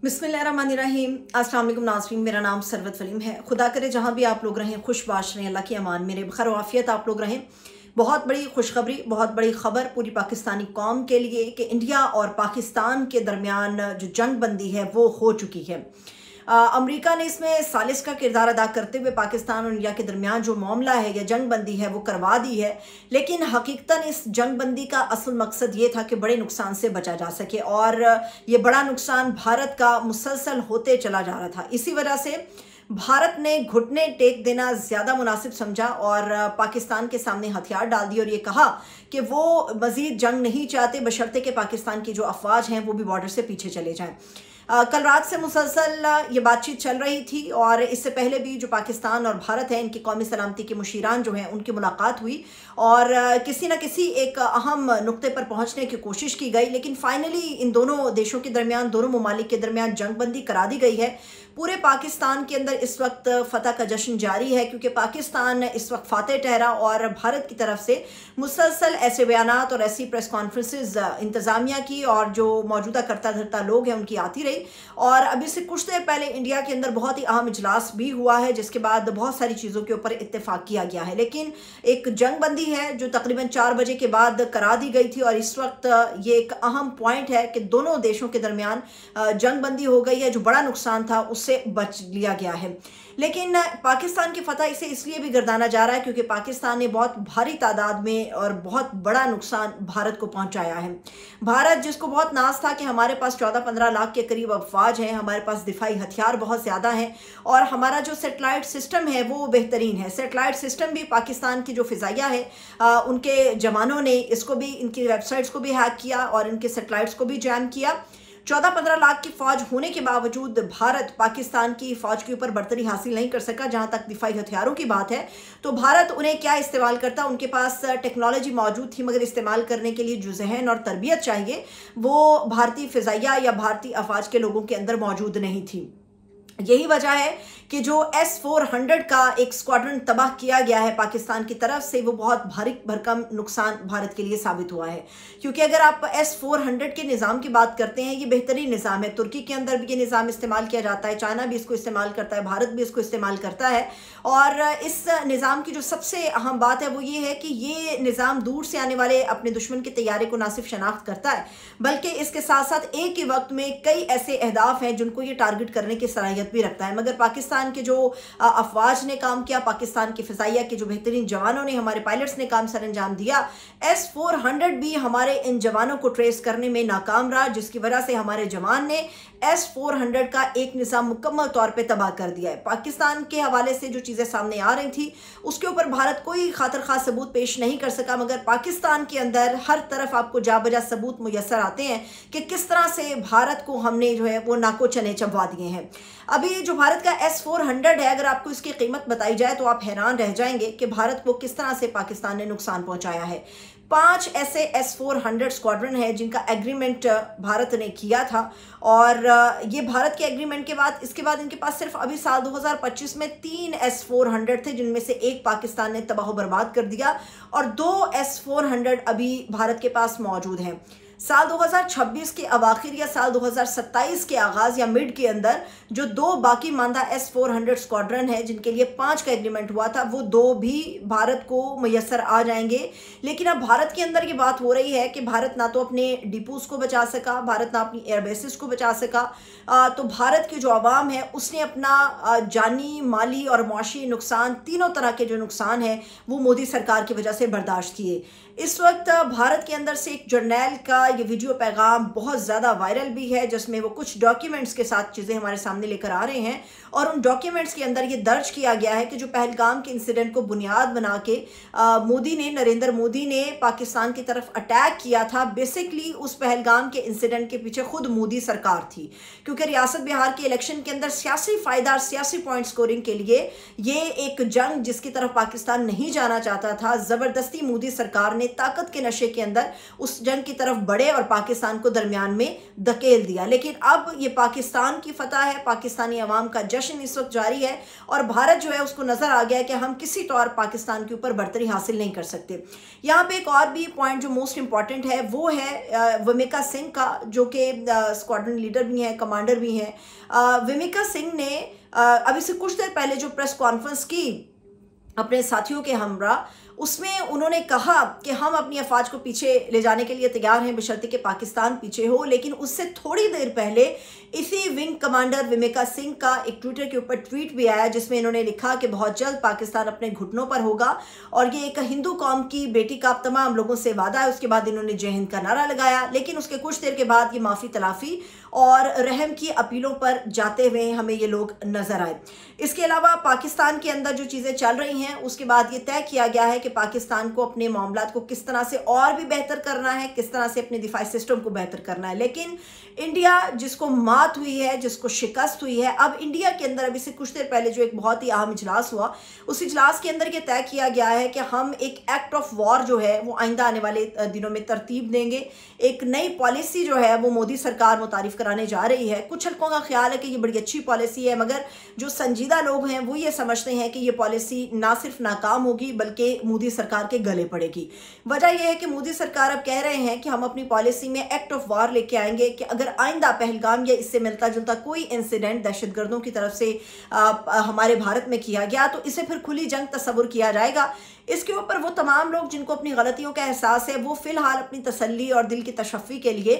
बिस्मिल्लाहिर्रहमानिर्रहीम। अस्सलाम वालेकुम नाज़रीन, मेरा नाम सरवत फलीम है। खुदा करे जहाँ भी आप लोग रहें खुशबाश रहें, अल्लाह की अमान मेरे खैर वाफियत आप लोग रहें। बहुत बड़ी खुशखबरी, बहुत बड़ी खबर पूरी पाकिस्तानी कौम के लिए कि इंडिया और पाकिस्तान के दरमियान जो जंग बंदी है वो हो चुकी है। अमेरिका ने इसमें सालिस का किरदार अदा करते हुए पाकिस्तान और इंडिया के दरमियान जो मामला है या जंग बंदी है वो करवा दी है, लेकिन हकीकतन इस जंग बंदी का असल मकसद ये था कि बड़े नुकसान से बचा जा सके और ये बड़ा नुकसान भारत का मुसलसल होते चला जा रहा था। इसी वजह से भारत ने घुटने टेक देना ज़्यादा मुनासिब समझा और पाकिस्तान के सामने हथियार डाल दिए और ये कहा कि वो मज़ीद जंग नहीं चाहते बशर्ते कि पाकिस्तान की जो अफवाज हैं वो भी बॉर्डर से पीछे चले जाएं। कल रात से मुसलसल ये बातचीत चल रही थी और इससे पहले भी जो पाकिस्तान और भारत है इनकी कौमी सलामती के मुशीरान जो हैं उनकी मुलाकात हुई और किसी न किसी एक अहम नुक्ते पर पहुंचने की कोशिश की गई, लेकिन फाइनली इन दोनों देशों के दरमियान, दोनों ममालिक के दरमियान जंगबंदी करा दी गई है। पूरे पाकिस्तान के अंदर इस वक्त फतह का जश्न जारी है क्योंकि पाकिस्तान इस वक्त फातेह ठहरा और भारत की तरफ से मुसलसल ऐसे बयानात और ऐसी प्रेस कॉन्फ्रेंसेस इंतज़ामिया की और जो मौजूदा करता धरता लोग हैं उनकी आती रही। और अभी से कुछ देर पहले इंडिया के अंदर बहुत ही अहम इजलास भी हुआ है जिसके बाद बहुत सारी चीज़ों के ऊपर इत्तेफाक किया गया है, लेकिन एक जंग बंदी है जो तकरीबन 4 बजे के बाद करा दी गई थी और इस वक्त ये एक अहम पॉइंट है कि दोनों देशों के दरमियान जंग बंदी हो गई है। जो बड़ा नुकसान था उससे बच लिया गया है, लेकिन पाकिस्तान की फतह इसे इसलिए भी गर्दाना जा रहा है क्योंकि पाकिस्तान ने बहुत भारी तादाद में और बहुत बड़ा नुकसान भारत को पहुंचाया है। भारत जिसको बहुत नाज था कि हमारे पास 14-15 लाख के करीब अफवाज हैं, हमारे पास दिफाई हथियार बहुत ज़्यादा हैं और हमारा जो सेटेलाइट सिस्टम है वो बेहतरीन है। सेटेलाइट सिस्टम भी पाकिस्तान की जो फ़िज़ाइया है उनके जवानों ने इसको भी, इनकी वेबसाइट्स को भी हैक किया और इनके सेटेलाइट्स को भी जैम किया। 14-15 लाख की फ़ौज होने के बावजूद भारत पाकिस्तान की फ़ौज के ऊपर बढ़तरी हासिल नहीं कर सका। जहां तक दिफाई हथियारों की बात है तो भारत उन्हें क्या इस्तेमाल करता, उनके पास टेक्नोलॉजी मौजूद थी मगर इस्तेमाल करने के लिए जो जहन और तरबियत चाहिए वो भारतीय फ़िज़ाइया या भारतीय अफवाज के लोगों के अंदर मौजूद नहीं थी। यही वजह है कि जो S-400 का एक स्क्वाड्रन तबाह किया गया है पाकिस्तान की तरफ से वो बहुत भारी भरकम नुकसान भारत के लिए साबित हुआ है, क्योंकि अगर आप S-400 के निज़ाम की बात करते हैं ये बेहतरीन निज़ाम है। तुर्की के अंदर भी ये निज़ाम इस्तेमाल किया जाता है, चाइना भी इसको इस्तेमाल करता है, भारत भी इसको इस्तेमाल करता है। और इस निज़ाम की जो सबसे अहम बात है वो ये है कि ये निज़ाम दूर से आने वाले अपने दुश्मन के तैयारे को ना सिर्फ शनाख्त करता है बल्कि इसके साथ साथ एक ही वक्त में कई ऐसे अहदाफ हैं जिनको ये टारगेट करने की सलाहियत भी रखता है। मगर पाकिस्तान के जो अफवाज ने काम किया, पाकिस्तान के फ़िज़ाइया के जो बेहतरीन जवानों ने, हमारे पायलट्स ने काम सर अंजाम दिया, S-400 भी हमारे इन जवानों को ट्रेस करने में नाकाम रहा, जिसकी वजह से हमारे जवान ने S-400 का एक निज़ाम मुकम्मल तौर पे तबाह कर दिया है। पाकिस्तान के हवाले से जो चीज़ें सामने आ रही थी उसके ऊपर भारत कोई खातिर खास सबूत पेश नहीं कर सका, मगर पाकिस्तान के अंदर हर तरफ आपको जा बजा सबूत मुयस्सर आते हैं कि किस तरह से भारत को हमने जो है वो नाको चने चबवा दिए हैं। अभी जो भारत का S-400 है, अगर आपको इसकी कीमत बताई जाए तो आप हैरान रह जाएंगे कि भारत को किस तरह से पाकिस्तान ने नुकसान पहुंचाया है। 5 ऐसे S-400 स्क्वाड्रन है जिनका एग्रीमेंट भारत ने किया था और ये भारत के एग्रीमेंट के बाद, इसके बाद इनके पास सिर्फ अभी साल 2025 में 3 S-400 थे जिनमें से एक पाकिस्तान ने तबाह बर्बाद कर दिया और 2 S-400 अभी भारत के पास मौजूद हैं। साल 2026 के अवाखिर या साल 2027 के आगाज़ या मिड के अंदर जो 2 बाकी मानदा S-400 स्क्वाड्रन है जिनके लिए 5 का एग्रीमेंट हुआ था वो 2 भी भारत को मुयस्सर आ जाएंगे। लेकिन अब भारत के अंदर ये बात हो रही है कि भारत ना तो अपने डिपोज़ को बचा सका, भारत ना अपनी एयरबेसिस को बचा सका, तो भारत की जो आवाम है उसने अपना जानी, माली और मुआशी नुकसान, तीनों तरह के जो नुकसान है वो मोदी सरकार की वजह से बर्दाश्त किए। इस वक्त भारत के अंदर से एक जर्नैल का ये वीडियो पैगाम बहुत ज़्यादा वायरल भी है जिसमें वो कुछ डॉक्यूमेंट्स के साथ चीज़ें हमारे सामने लेकर आ रहे हैं और उन डॉक्यूमेंट्स के अंदर ये दर्ज किया गया है कि जो पहलगाम के इंसिडेंट को बुनियाद बना के नरेंद्र मोदी ने पाकिस्तान की तरफ अटैक किया था। बेसिकली उस पहलगाम के इंसिडेंट के पीछे खुद मोदी सरकार थी, क्योंकि रियासत बिहार के इलेक्शन के अंदर सियासी फ़ायदा, सियासी पॉइंट स्कोरिंग के लिए ये एक जंग जिसकी तरफ पाकिस्तान नहीं जाना चाहता था, ज़बरदस्ती मोदी सरकार ने ताकत के नशे के अंदर उस जंग की तरफ बढ़े और पाकिस्तान को दरमियान में धकेल दिया। लेकिन अब ये पाकिस्तान की फतह है, पाकिस्तानी अवाम का जश्न इस वक्त जारी है और भारत जो है उसको नजर आ गया है कि हम किसी तौर पाकिस्तान के ऊपर बढ़तरी हासिल नहीं कर सकते। यहाँ पे एक और भी पॉइंट जो मोस्ट इंपॉर्टेंट है वो है विमिका सिंह का, जो कि स्क्वाड्रन लीडर भी हैं, कमांडर भी हैं। विमिका सिंह ने अभी से कुछ देर पहले जो प्रेस कॉन्फ्रेंस की अपने साथियों के हमरा, उसमें उन्होंने कहा कि हम अपनी अफवाज को पीछे ले जाने के लिए तैयार हैं बशर्ते कि पाकिस्तान पीछे हो। लेकिन उससे थोड़ी देर पहले इसी विंग कमांडर विमिका सिंह का एक ट्विटर के ऊपर ट्वीट भी आया जिसमें इन्होंने लिखा कि बहुत जल्द पाकिस्तान अपने घुटनों पर होगा और ये एक हिंदू कौम की बेटी का तमाम लोगों से वादा है। उसके बाद इन्होंने जय हिंद का नारा लगाया, लेकिन उसके कुछ देर के बाद ये माफ़ी तलाफी और रहम की अपीलों पर जाते हुए हमें ये लोग नजर आए। इसके अलावा पाकिस्तान के अंदर जो चीज़ें चल रही हैं उसके बाद ये तय किया गया है कि पाकिस्तान को अपने मामलात को किस तरह से और भी बेहतर करना है, किस तरह से अपने दिफाई सिस्टम को बेहतर करना है। लेकिन इंडिया जिसको मात हुई है, जिसको शिकस्त हुई है, अब इंडिया के अंदर अभी से कुछ देर पहले जो एक बहुत ही अहम इजलास हुआ, उस इजलास के अंदर ये तय किया गया है कि हम एक एक्ट ऑफ वॉर जो है वो आइंदा आने वाले दिनों में तरतीब देंगे। एक नई पॉलिसी जो है वो मोदी सरकार मुतारिफ कराने जा रही है। कुछ हल्कों का ख्याल है कि ये बड़ी अच्छी पॉलिसी है, मगर जो संजीदा लोग हैं वो ये समझते हैं कि ये पॉलिसी ना सिर्फ नाकाम होगी बल्कि मोदी सरकार के गले पड़ेगी। वजह यह है कि मोदी सरकार अब कह रहे हैं कि हम अपनी पॉलिसी में एक्ट ऑफ वॉर लेके आएंगे कि अगर आइंदा पहलगाम या इससे मिलता जुलता कोई इंसिडेंट दहशतगर्दों की तरफ से हमारे भारत में किया गया तो इसे फिर खुली जंग तस्वुर किया जाएगा। इसके ऊपर वो तमाम लोग जिनको अपनी गलतियों का एहसास है वो फिलहाल अपनी तसल्ली और दिल की तशफ़ी के लिए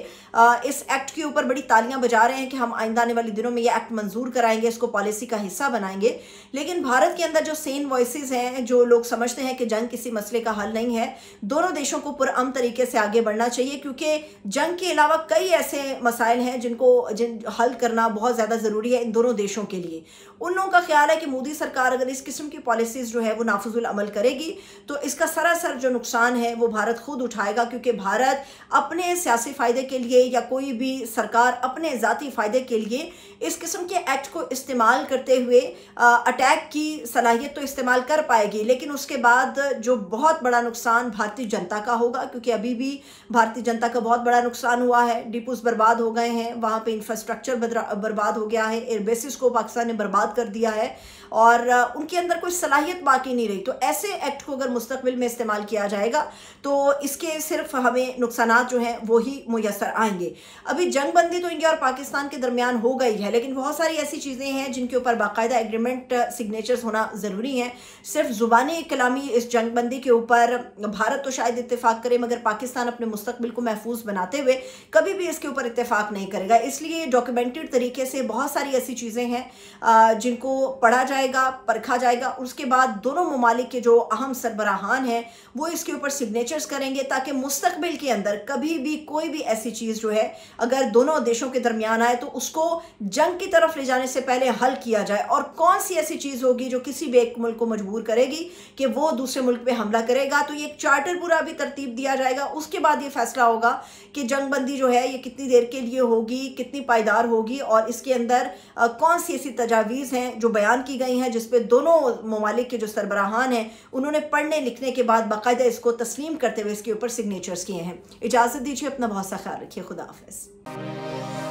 इस एक्ट के ऊपर बड़ी तालियां बजा रहे हैं कि हम आइंदा आने वाले दिनों में ये एक्ट मंजूर कराएंगे, इसको पॉलिसी का हिस्सा बनाएंगे। लेकिन भारत के अंदर जो सेन वॉइसेस हैं, जो लोग समझते हैं कि जंग किसी मसले का हल नहीं है, दोनों देशों को पुरअमन तरीके से आगे बढ़ना चाहिए, क्योंकि जंग के अलावा कई ऐसे मसाइल हैं जिन हल करना बहुत ज़्यादा ज़रूरी है इन दोनों देशों के लिए। उन लोगों का ख्याल है कि मोदी सरकार अगर इस किस्म की पॉलिसीज़ जो है वो नाफिजुल अमल करेगी तो इसका सरासर जो नुकसान है वो भारत खुद उठाएगा, क्योंकि भारत अपने सियासी फ़ायदे के लिए या कोई भी सरकार अपने ज़ाती फ़ायदे के लिए इस किस्म के एक्ट को इस्तेमाल करते हुए अटैक की सलाहियत तो इस्तेमाल कर पाएगी, लेकिन उसके बाद जो बहुत बड़ा नुकसान भारतीय जनता का होगा, क्योंकि अभी भी भारतीय जनता का बहुत बड़ा नुकसान हुआ है। डिपोज बर्बाद हो गए हैं, वहाँ पे इंफ्रास्ट्रक्चर बर्बाद हो गया है, एयरबेसिस को पाकिस्तान ने बर्बाद कर दिया है और उनके अंदर कोई सलाहियत बाकी नहीं रही। तो ऐसे एक्ट को अगर मुस्तकबिल में इस्तेमाल किया जाएगा तो इसके सिर्फ हमें नुकसानात जो हैं वो ही मुयसर आएंगे। अभी जंगबंदी तो इंडिया और पाकिस्तान के दरमियान हो गई है, लेकिन बहुत सारी ऐसी चीज़ें हैं जिनके ऊपर बाकायदा एग्रीमेंट सिग्नेचर्स होना ज़रूरी हैं। सिर्फ ज़ुबानी कलामी इस जंगबंदी के ऊपर भारत तो शायद इत्तेफाक करे, मगर पाकिस्तान अपने मुस्तकबिल को महफूज बनाते हुए कभी भी इसके ऊपर इत्तेफाक नहीं करेगा। इसलिए डॉक्यूमेंटेड तरीके से बहुत सारी ऐसी चीज़ें हैं जिनको पढ़ा जाएगा, परखा जाएगा। उसके बाद दोनों ममालिक के जो अहम सरबराहान हैं वो इसके ऊपर सिग्नेचर्स करेंगे, ताकि मुस्तकबिल के अंदर कभी भी कोई भी ऐसी चीज़ जो है अगर दोनों देशों के दरमियान आए तो उसको जंग की तरफ ले जाने से पहले हल किया जाए। और कौन सी ऐसी चीज़ होगी जो किसी भी एक मुल्क को मजबूर करेगी कि वो दूसरे मुल्क पे हमला करेगा, तो ये एक चार्टर पूरा भी तरतीब दिया जाएगा। उसके बाद ये फैसला होगा कि जंगबंदी जो है ये कितनी देर के लिए होगी, कितनी पायदार होगी और इसके अंदर कौन सी ऐसी तजावीज़ हैं जो बयान की गई हैं जिसपे दोनों ममालिक के जो सरबराहान हैं उन्होंने पढ़ने लिखने के बाद बाकायदा इसको तस्लीम करते हुए इसके ऊपर सिग्नेचर्स किए हैं। इजाज़त दीजिए, अपना बहुत सा ख्याल रखिए, खुदा हाफ़िज़।